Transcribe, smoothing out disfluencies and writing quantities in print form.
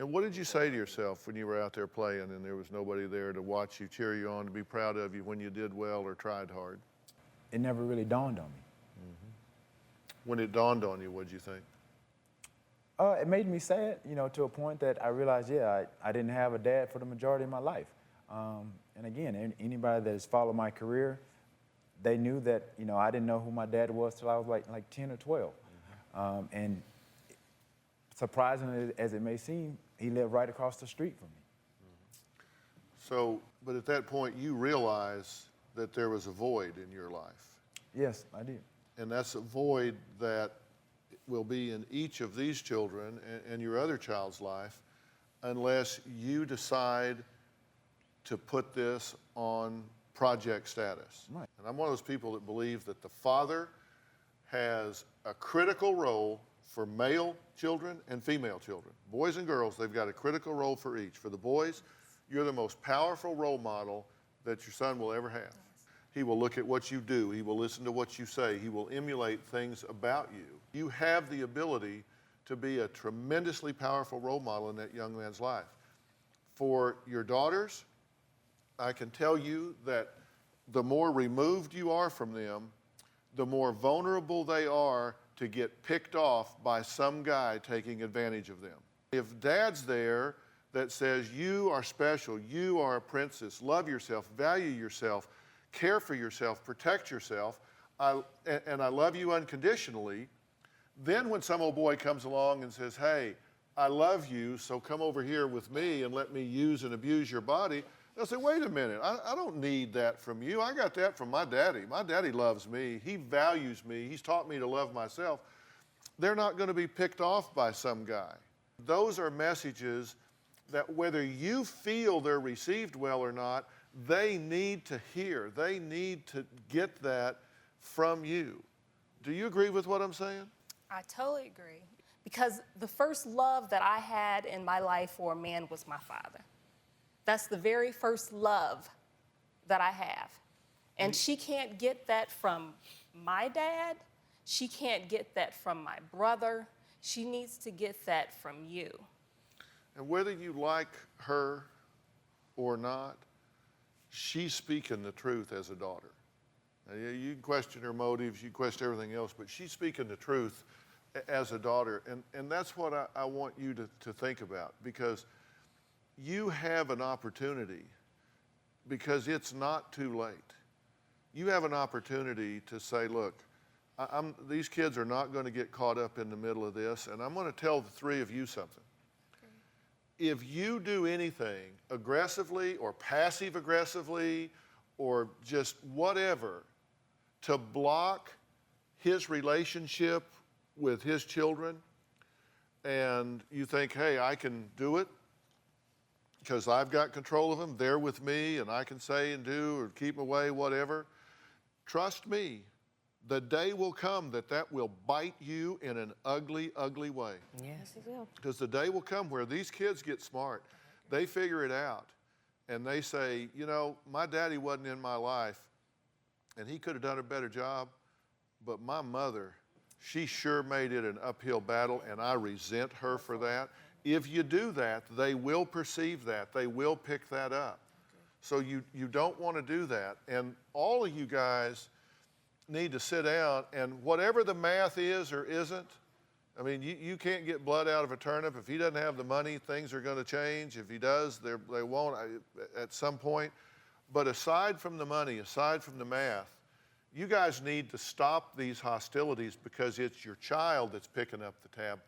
And what did you say to yourself when you were out there playing and there was nobody there to watch you, cheer you on, to be proud of you when you did well or tried hard? It never really dawned on me. When it dawned on you, what did you think? It made me sad, to a point that I realized, I didn't have a dad for the majority of my life. And again, anybody that has followed my career, they knew that, I didn't know who my dad was till I was like 10 or 12. And surprisingly as it may seem, he lived right across the street from me. So, but at that point, you realized that there was a void in your life. Yes, I did. And that's a void that will be in each of these children and your other child's life unless you decide to put this on project status. Right. And I'm one of those people that believe that the father has a critical role for male children and female children. Boys and girls, they've got a critical role for each. For the boys, you're the most powerful role model that your son will ever have. He will look at what you do. He will listen to what you say. He will emulate things about you. You have the ability to be a tremendously powerful role model in that young man's life. For your daughters, I can tell you that the more removed you are from them, the more vulnerable they are to get picked off by some guy taking advantage of them. If dad's there that says you are special, you are a princess, love yourself, value yourself, care for yourself, protect yourself, and I love you unconditionally, then when some old boy comes along and says, hey, I love you, so come over here with me and let me use and abuse your body, they'll say, wait a minute, I don't need that from you. I got that from my daddy. My daddy loves me. He values me. He's taught me to love myself. They're not going to be picked off by some guy. Those are messages that whether you feel they're received well or not, they need to hear. They need to get that from you. Do you agree with what I'm saying? I totally agree. Because the first love that I had in my life for a man was my father. That's the very first love that I have. And she can't get that from my dad. She can't get that from my brother. She needs to get that from you. And whether you like her or not, she's speaking the truth as a daughter. Now, you can question her motives, you can question everything else, but she's speaking the truth as a daughter. And that's what I want you to think about, because you have an opportunity, because it's not too late. You have an opportunity to say, look, these kids are not going to get caught up in the middle of this, and I'm going to tell the three of you something. If you do anything aggressively or passive aggressively or just whatever to block his relationship with his children, and you think, hey, I can do it because I've got control of them, they're with me, and I can say and do or keep them away, whatever, trust me, the day will come that will bite you in an ugly, ugly way. Yes, it will. Because the day will come where these kids get smart, they figure it out, and they say, my daddy wasn't in my life, and he could have done a better job, but my mother, she sure made it an uphill battle, and I resent her for that. If you do that, they will perceive that. They will pick that up. So you don't want to do that. And all of you guys need to sit down, and whatever the math is or isn't, I mean, you can't get blood out of a turnip. If he doesn't have the money, things are going to change. If he does, they won't at some point. But aside from the money, aside from the math, you guys need to stop these hostilities, because it's your child that's picking up the tab